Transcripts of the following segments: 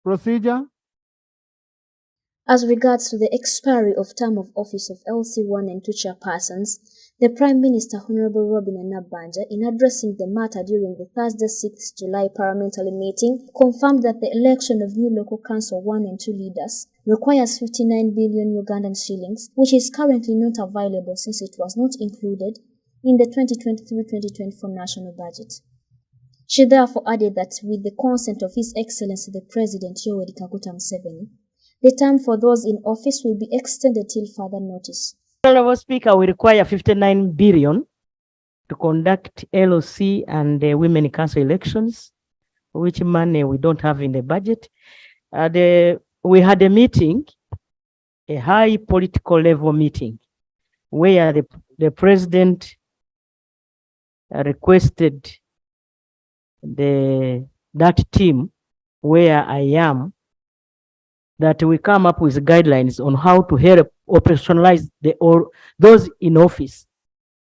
Procedure. As regards to the expiry of term of office of LC1 and 2 chairpersons, the Prime Minister Honorable Robin Nabbanja, in addressing the matter during the Thursday 6 July parliamentary meeting, confirmed that the election of new local council 1 and 2 leaders requires 59 billion Ugandan shillings, which is currently not available since it was not included in the 2023-2024 national budget. She therefore added that with the consent of His Excellency the President Yoweri Kaguta Museveni, the term for those in office will be extended till further notice. Honorable Speaker, we require 59 billion to conduct LOC and Women Council elections, which money we don't have in the budget. We had a meeting, a high political level meeting, where the President requested that team where I am, that we come up with guidelines on how to help operationalize those in office.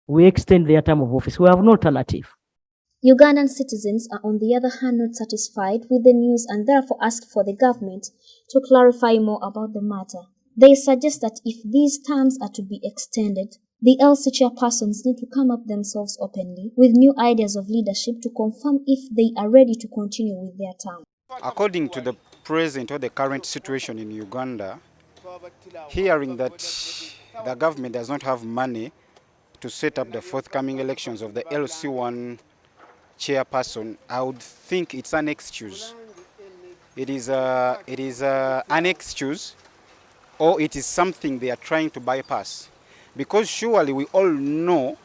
We extend their term of office. We have no alternative. Ugandan citizens are on the other hand not satisfied with the news and therefore ask for the government to clarify more about the matter. They suggest that if these terms are to be extended, the LC chairpersons need to come up themselves openly with new ideas of leadership to confirm if they are ready to continue with their term. According to the present or the current situation in Uganda, hearing that the government does not have money to set up the forthcoming elections of the LC1 chairperson, I would think it's an excuse. It is an excuse, or it is something they are trying to bypass. Because surely we all know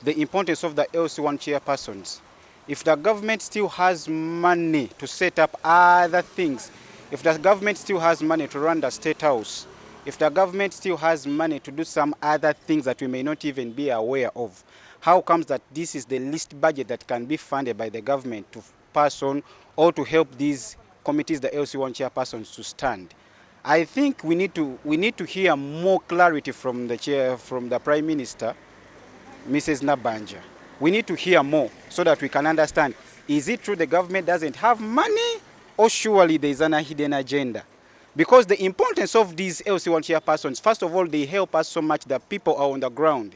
the importance of the LC1 chairpersons. If the government still has money to set up other things, if the government still has money to run the State House, if the government still has money to do some other things that we may not even be aware of, how comes that this is the least budget that can be funded by the government to pass on or to help these committees, the LC1 chairpersons, to stand? I think we need to hear more clarity from the Prime Minister, Mrs. Nabbanja. We need to hear more so that we can understand, is it true the government doesn't have money, or surely there is a hidden agenda? Because the importance of these LC1 chairpersons, first of all, they help us so much that people are on the ground.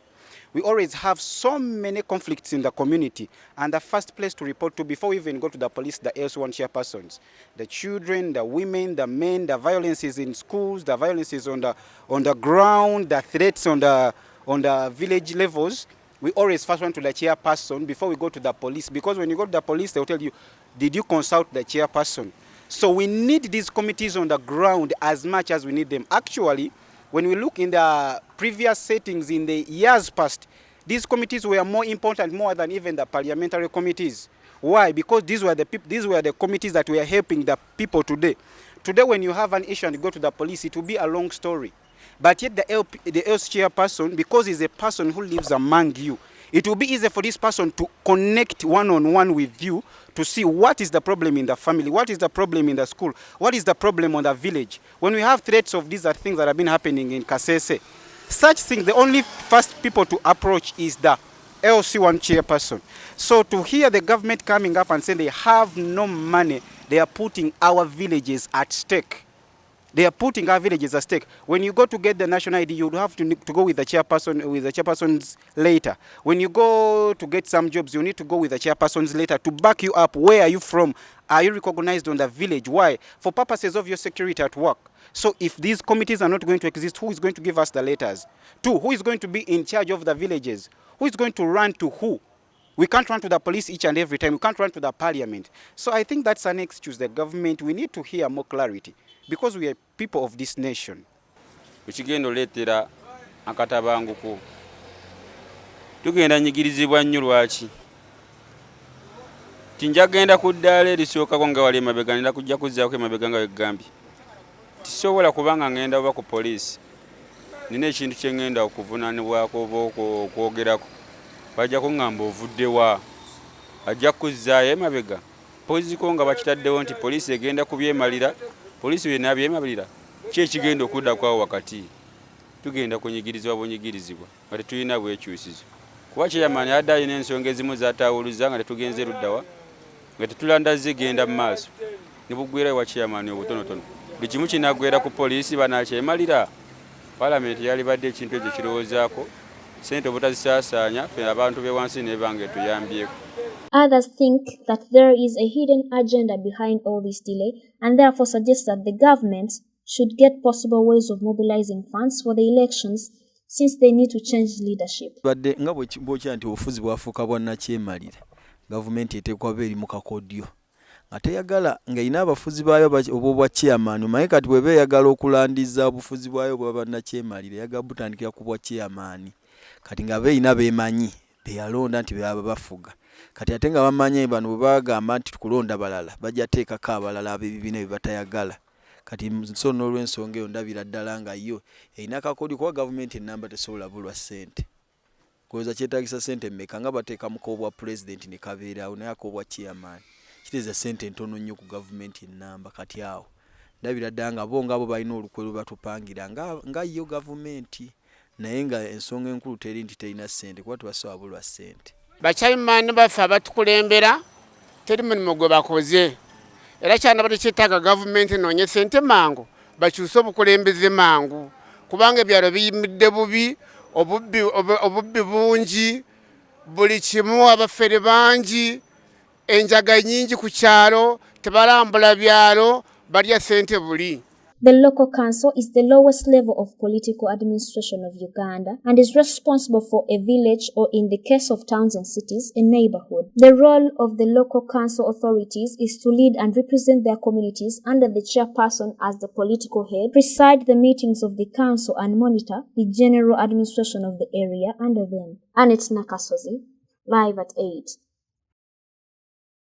We always have so many conflicts in the community, and the first place to report to before we even go to the police, the LC1 chairpersons. The children, the women, the men, the violences in schools, the violences on the ground, the threats on the village levels. We always first want to the chairperson before we go to the police, because when you go to the police, they'll tell you, did you consult the chairperson? So we need these committees on the ground as much as we need them. Actually, when we look in the previous settings in the years past, these committees were more important, more than even the parliamentary committees. Why? Because these were the committees that were helping the people today. Today, when you have an issue and you go to the police, it will be a long story. But yet the else chairperson, because he's a person who lives among you, it will be easy for this person to connect one-on-one with you to see what is the problem in the family, what is the problem in the school, what is the problem on the village. When we have threats of these are things that have been happening in Kasese, such things, the only first people to approach is the LC1 chairperson. So to hear the government coming up and saying they have no money, they are putting our villages at stake. They are putting our villages at stake. When you go to get the national ID, you have to go with the chairpersons later. When you go to get some jobs, you need to go with the chairpersons later to back you up. Where are you from? Are you recognized on the village? Why? For purposes of your security at work. So if these committees are not going to exist, who is going to give us the letters? Two, who is going to be in charge of the villages? Who is going to run to who? We can't run to the police each and every time. We can't run to the parliament. So I think that's an excuse. The government, we need to hear more clarity, because we are people of this nation. Ukigendo letera akatabanguko. Tugenda nyigirizibwa nnyo lwaki. Tinjagenda kuddala lisooka konga wali mabega nda kujja kuzzaako mabega nga wegambi. Tisobola kubanga ngenda oba ku police. Nina ekintu kye ngenda okuvunaanibwako oba okwogerako. Bajja kungamba ovuddewa. Ajja kuzzaayo emabega. Poziko nga bakitaddewo nti poliisi egenda kubyemalira. Poliisi byonna byemalira. Ki ekigenda okudda kwawo wakati? Tugenda kunyigirizibwa bunyigirizibwa. Nga tetulina bwekyusizo. Kuba kyeyamanya addayo n'ensonga ezimu zaataawuluza nga tetugenze luddawa. Nga tetulanda zigenda mu maaso. ne bugwira wa chairman obutonotono buli kimu kinagwera ku poliisi banakyemalira parliament yali badde ekintu ekyo kirowoozaako sente obutazisaasaanya fe abantu be wansi ne bange tuyambyeko. Others think that there is a hidden agenda behind all this delay and therefore suggest that the government should get possible ways of mobilizing funds for the elections since they need to change leadership. Badde nga bw'okya nti obufuzi bwafuuka bwannakyemalira gavumenti eteekwa eri mu kakodyo nga teyagala nga ina abafuzi baayo obwa chairman naye kati bw'eba eyagala okulandiza obufuzi bwayo bwa bannakyemalira eyagala butandikira ku bwa chairman kati nga beeyina beemanyi beyalonda nti baba bafuga kati ate nga bamanyi bano bwe bagamba nti tukulonda balala bajja teekako abalala ab'ebibiina bye batayagala kati so n'olw'ensonga eyo ndabira ddala nga yo erina akakodyo kuba gavumenti ennamba tesobola bulwa ssente kuweza kyetaagisa ssente mmeka nga bateeka mu k'obwa pulezidenti ne kabeeraawo naye ak'obwa chairman kiteeza ssente ntono nnyo ku gavumenti ennamba kati awo ndabira ddala nga bo ngabo balina olukwe lwe batupangira nga yo gavumenti naye nga ensonga enkulu teri nti terina ssente kuba tubasobola bulwa ssente. Bachairman baffe abatukulembera teri mulimu gwe bakoze era kyana batekyetaaga gavumenti enoonye ssente mangu bakyuse obukulembeze mangu kubanga ebyalo biyimidde bubi obubbi bungi buli kimu abafere bangi enjaga nyingi ku kyalo tebalambula byalo balya ssente buli. The local council is the lowest level of political administration of Uganda and is responsible for a village or, in the case of towns and cities, a neighborhood. The role of the local council authorities is to lead and represent their communities under the chairperson as the political head, preside the meetings of the council and monitor the general administration of the area under them. Annette Nakasozi, live at 8.